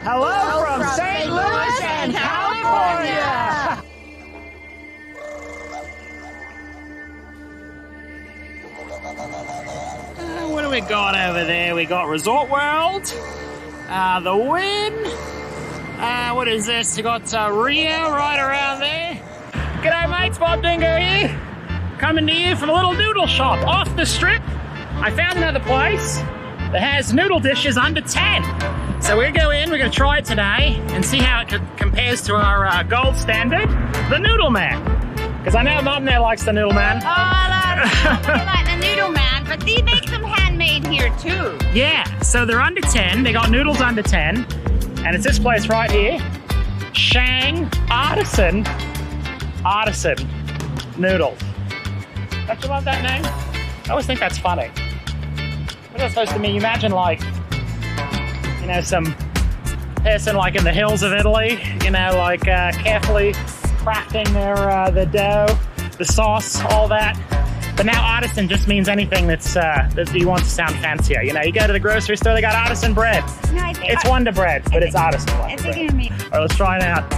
Hello from St. Louis and California. What do we got over there? We got Resort World, the Wynn. What is this? We got Rio right around there. G'day mates, Bob Dingo here. Coming to you from a little noodle shop off the strip. I found another place that has noodle dishes under 10. So we're gonna go in, we're gonna try it today and see how it compares to our gold standard, the Noodle Man. Because I know Mom there likes the Noodle Man. Oh, I like the Noodle Man, but they make them handmade here too. Yeah, so they're under 10, they got noodles under 10, and it's this place right here, Shang Artisan Noodles. Don't you love that name? I always think that's funny. What's that supposed to mean? You imagine like, you know, some person like in the hills of Italy, you know, like carefully crafting the dough, the sauce, all that. But now artisan just means anything that's that you want to sound fancier. You know, you go to the grocery store, they got artisan bread. No, I think it's Wonder Bread, but it's artisan Wonder Bread. All right, let's try it out.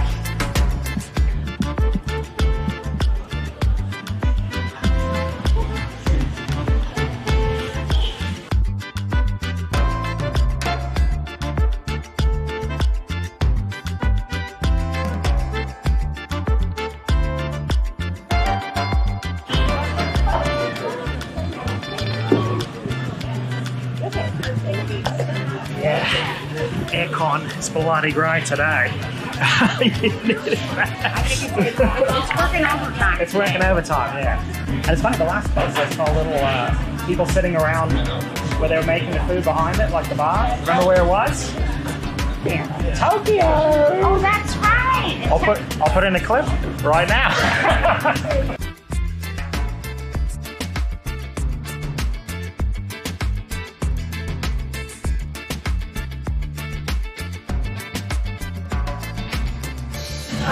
Yeah, aircon is bloody great today. It's working overtime. It's working overtime, yeah. And it's funny, the last place I saw little people sitting around where they were making the food behind it, like the bar. Remember where it was? Yeah. Tokyo! Oh, that's right! I'll put in a clip right now.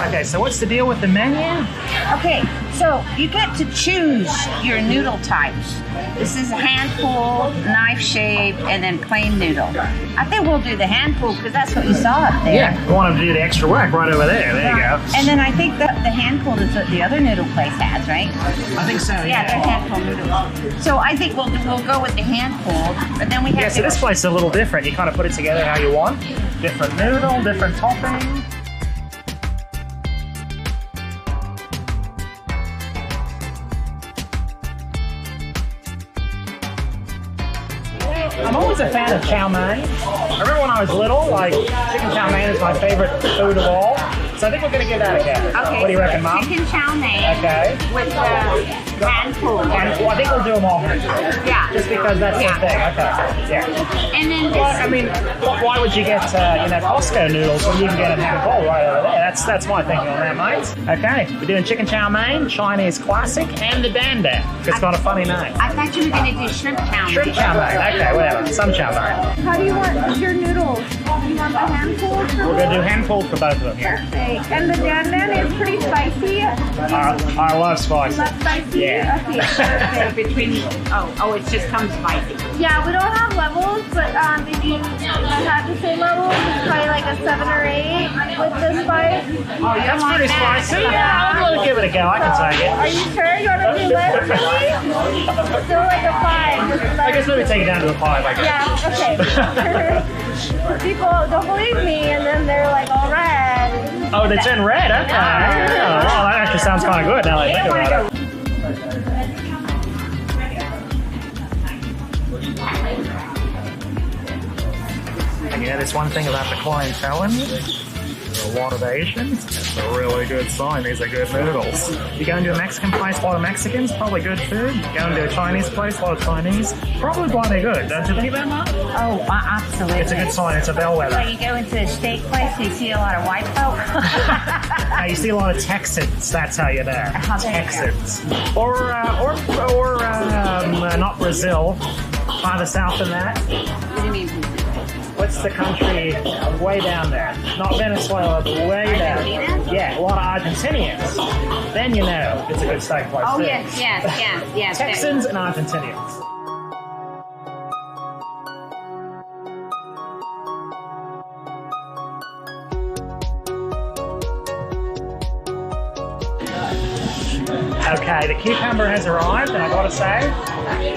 Okay, so what's the deal with the menu? Okay, so you get to choose your noodle types. This is a hand pull, knife shape, and then plain noodle. I think we'll do the hand pull because that's what you saw up there. Yeah, you want to do the extra work right over there. There you go. And then I think the hand pull is what the other noodle place has, right? I think so, yeah. Yeah, they're hand pull noodles. So I think we'll go with the hand pull, but then we have Yeah, so this place is a little different. You kind of put it together how you want. Different noodle, different topping. I'm always a fan of chow mein. I remember when I was little, like, chicken chow mein is my favorite food of all. So I think we're going to give that a go. Okay. What do you reckon, Mom? Chicken chow mein. Okay. With hand pull. And, well, I think we'll do them all. Yeah. Just because that's the thing. Okay. Yeah. And then this. Well, I mean, why would you get, you know, Costco noodles when you can get a hand pull right over there? That's my thinking on that, mate. Okay. We're doing chicken chow mein, Chinese classic, and the dan dan. It's got a funny name. I thought you were going to do shrimp chow mein. Shrimp chow mein. Okay, whatever. Some chow mein. How do you want your noodles? Do you want the hand pulled? We're going to do hand pulled for both of them here. Okay. And the dan dan is pretty spicy. I love spicy. Love spicy? Yeah. Okay. Between, it just comes spicy. Yeah, we don't have levels, but if you had to say levels, it's probably like a 7 or 8 with the spice. Oh, you That's like pretty that? spicy. Yeah, I'm going to give it a go. I can take Are it. you sure you want to do less chili? Still like a 5. I guess maybe take it down to a 5, I guess. Yeah, okay. People don't believe me, and then they're like all red. Oh, they turn red? Okay. Oh, well, that actually sounds kind of good now that I think about it. And you know, there's one thing about the clientele in here. A lot of Asians. It's a really good sign. These are good noodles. You go into a Mexican place, a lot of Mexicans, probably good food. You go into a Chinese place, a lot of Chinese, probably bloody good. Don't you think that, Mom? Oh, absolutely. It's a good sign. It's a bellwether. Like you go into a steak place, you see a lot of white folk. You see a lot of Texans. That's how you know. Texans. Or not Brazil. Farther south than that. What do you mean? What's the country way down there? Not Venezuela, but way down. Argentina? Yeah, a lot of Argentinians. Then you know it's a good steak place. Oh, too. yes. Texans and Argentinians. Okay, the cucumber has arrived, and I gotta say,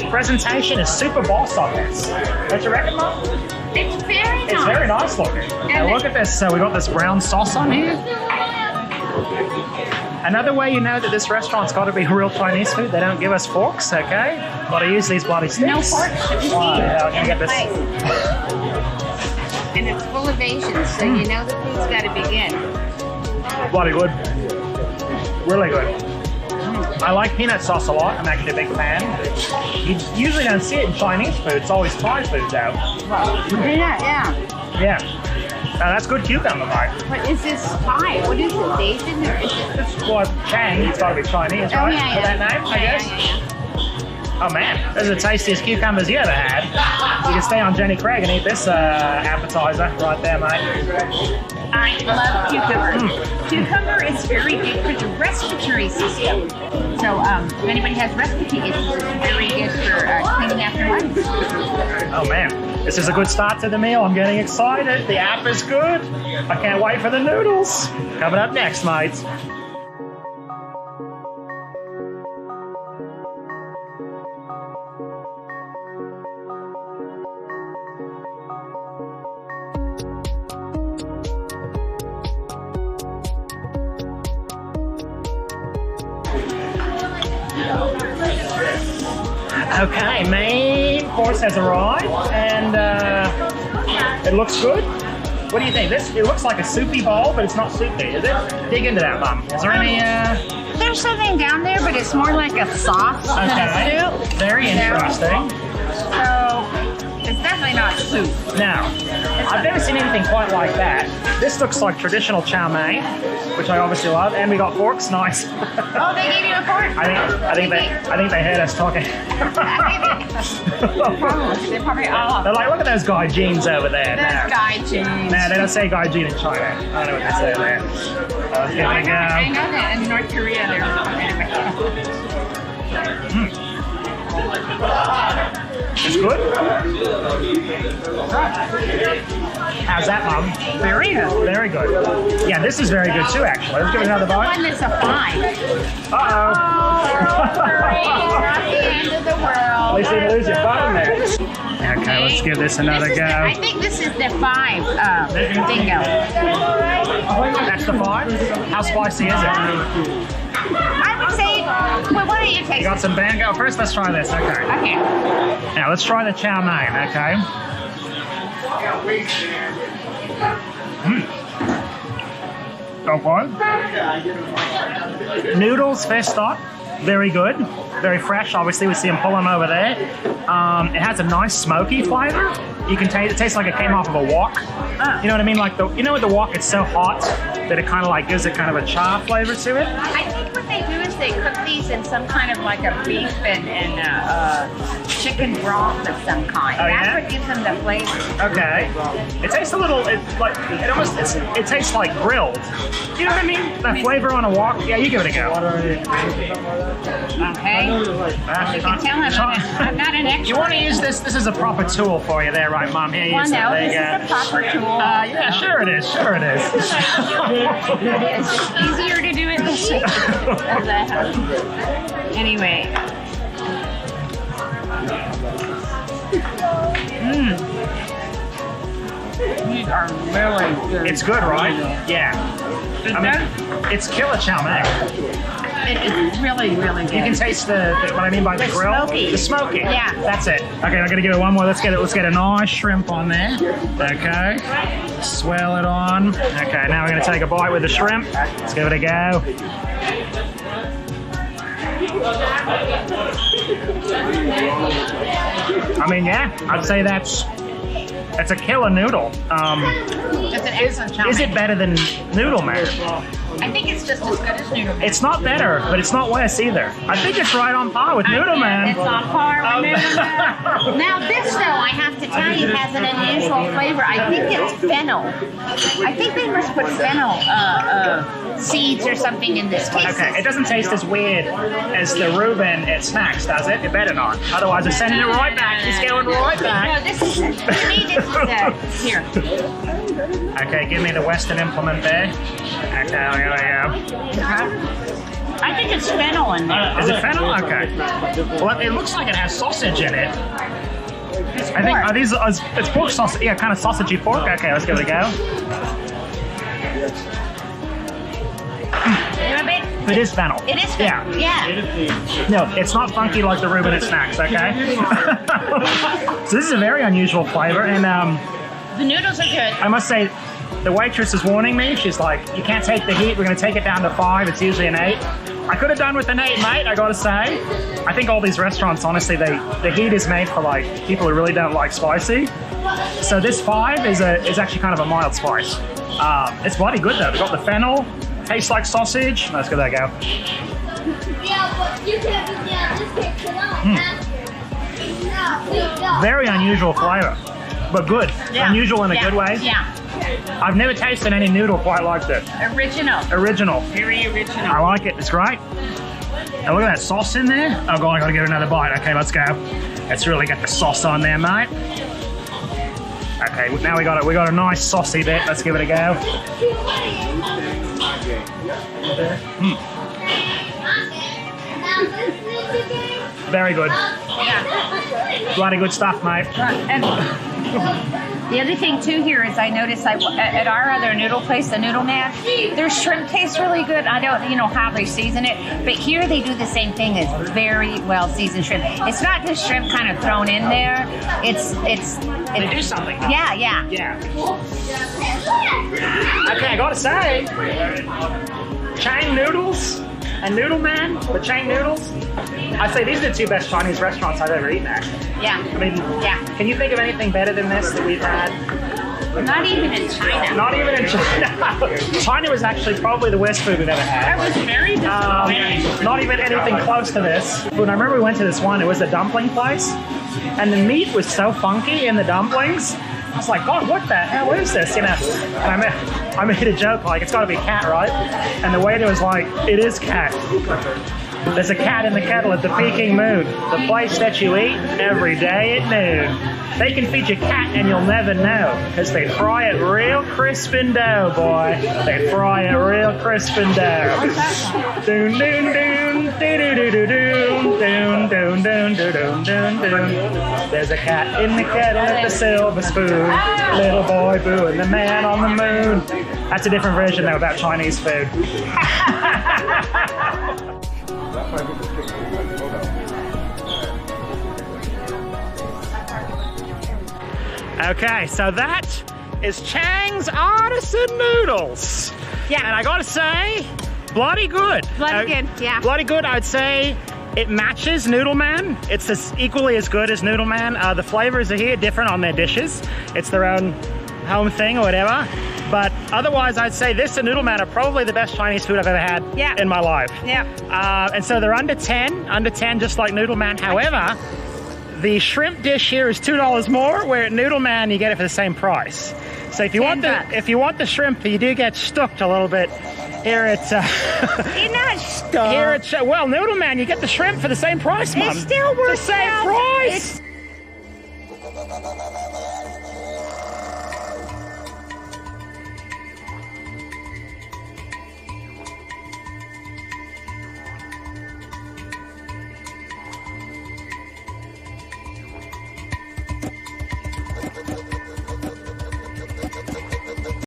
presentation is super boss on this. Don't you reckon, Mum? It's very nice. It's very nice looking. Now look at this. So we got this brown sauce on here. Another way you know that this restaurant's got to be real Chinese food, they don't give us forks, okay? Got to use these bloody sticks. No forks. Oh, yeah, I'm gonna get this. And it's full of Asians, so you know the food's got to be good. Bloody good. Really good. I like peanut sauce a lot. I'm actually a big fan. You usually don't see it in Chinese food. It's always Thai food out. Yeah. Yeah. That's good cucumber, mate. What is this Thai? What is this, Asian or is it? Well, Shang, it's got to be Chinese, right? Yeah. For that name, I guess? Yeah. Oh man, those are the tastiest cucumbers you ever had. You can stay on Jenny Craig and eat this appetizer right there, mate. I love cucumber. Cucumber is very good for the respiratory system. So if anybody has respiratory issues, it's very good for cleaning out their lungs. Oh man, this is a good start to the meal. I'm getting excited. The app is good. I can't wait for the noodles. Coming up next, mates. Okay, main course has arrived, and it looks good. What do you think? It looks like a soupy bowl, but it's not soupy, is it? Dig into that, Mum. Is there any? There's something down there, but it's more like a sauce than a soup. Very interesting. So it's definitely not soup. Now, I've never seen anything quite like that. This looks like traditional chow mein, which I obviously love, and we got forks. Nice. Oh, they gave you a fork. I think they heard us talking. They're probably all. They're like, look at those guy jeans over there. Those guy jeans. No, they don't say guy jean in China. I don't know what they say there. Here we go. I know that in North Korea they're It's good. How's that, Mum? very good. Very good. Yeah, this is very good too, actually. Let's give it another bite. One that's a 5. Uh-oh. Not the end of the world. At least you didn't lose your button there. Okay, let's give this another go. I think this is the 5 bingo. That's the 5? How spicy is it? I would say, well, why don't you taste You got it? some bango? First, let's try this. Okay. Okay. Now, let's try the chow mein, okay? Okay. Noodles, first thought, very good. Very fresh. Obviously, we see them pulling over there. It has a nice smoky flavor. You can taste it tastes like it came off of a wok. You know what I mean? Like with the wok, it's so hot that it kind of like gives it kind of a char flavor to it. I think what they do is they cook these in some kind of like a beef and chicken broth of some kind. Oh, That's yeah? what gives them the flavor. Okay. It tastes a little. It tastes like grilled. You know what I mean? That flavor on a wok. Yeah, you give it a go. Okay. You can tell I'm not an expert. You want to use this? This is a proper tool for you, there, right, Mom? Here, Well, use no, it. this There you is go. a proper tool. Yeah, sure it is. Sure it is. It's just easier to do it this way. Anyway. These are really good. It's good, right? Yeah. I mean, it's killer chow mein. It is really, really good. You can taste what I mean by the grill. Smoky. The smoky. Yeah. That's it. Okay, I'm gonna give it one more. Let's get a nice shrimp on there. Okay. Swirl it on. Okay, now we're gonna take a bite with the shrimp. Let's give it a go. I mean, yeah, I'd say that's a killer noodle. It's an excellent chow Is mein. it better than noodle man? I think it's just as good as Noodle Man. It's not better, but it's not worse either. I think it's right on par with Noodle Man. It's on par with Noodle Man. Now this, though, I have to tell you, has an unusual flavor. I think it's fennel. I think they must put fennel seeds or something in this case. Okay, it doesn't taste as weird as the Reuben at Snacks, does it? It better not. Otherwise, it's sending it right back. It's going right back. No, this is, to me, this is, here. Okay, give me the Western implement there. Okay, here we go. I think it's fennel in there. Is it fennel? Okay. Well, it looks like it has sausage in it. I think, are these, it's pork sausage, yeah, kind of sausagey pork. Okay, let's give it a go. It is fennel. It is fennel, yeah. No, it's not funky like the Reuben at Snacks, okay? So this is a very unusual flavor, and the noodles are good. I must say, the waitress is warning me. She's like, you can't take the heat. We're going to take it down to 5. It's usually an 8. I could have done with an 8, mate, I gotta say. I think all these restaurants, honestly, the heat is made for like people who really don't like spicy. So this 5 is actually kind of a mild spice. It's bloody good though. We've got the fennel, tastes like sausage. Let's give that a go. Very unusual flavor, but good. Yeah. Unusual in a good way. Yeah. I've never tasted any noodle quite like this. Original. Original. Very original. I like it. It's great. And look at that sauce in there. Oh god, I gotta get another bite. Okay, let's go. Let's really get the sauce on there, mate. Okay, now we got a nice saucy bit. Let's give it a go. Very good. Yeah. Bloody good stuff, mate. And the other thing too here is I noticed at our other noodle place, the Noodle Man, their shrimp tastes really good. I don't, how they season it, but here they do the same thing. It's very well seasoned shrimp. It's not just shrimp kind of thrown in there. They do something. Yeah. Yeah. Okay, I gotta say, Shang Noodles and Noodle Man, the Shang Noodles, I'd say these are the 2 best Chinese restaurants I've ever eaten at. Yeah. I mean, can you think of anything better than this that we've had? Not even in China. Not even in China. China was actually probably the worst food we've ever had. That was very disappointing. Not even anything close to this. When I remember we went to this one, it was a dumpling place, and the meat was so funky in the dumplings. I was like, God, what the hell is this? And I made a joke like, it's got to be cat, right? And the waiter was like, it is cat. There's a cat in the kettle at the Peking Moon, the place that you eat every day at noon. They can feed you cat and you'll never know, because they fry it real crisp and dough, boy. They fry it real crisp and dough. Doon doon doon, doo doo doo doo doon, doon doon doon doo doon doon doon. There's a cat in the kettle at the silver spoon. Little boy Boo and the man on the moon. That's a different version though about Chinese food. Okay, so that is Chang's Artisan Noodles. Yeah. And I gotta say, bloody good. Bloody good, yeah. Bloody good, I would say. It matches Noodle Man. It's equally as good as Noodle Man. The flavors are here different on their dishes. It's their own home thing or whatever. But otherwise, I'd say this and Noodle Man are probably the best Chinese food I've ever had in my life. Yeah. And so they're under 10 just like Noodle Man. However, the shrimp dish here is $2 more, where at Noodle Man you get it for the same price. So if you want the shrimp, you do get stuck a little bit. Here at You're not stuck. Here at Noodle Man, you get the shrimp for the same price, Mum. It still works the same out. price.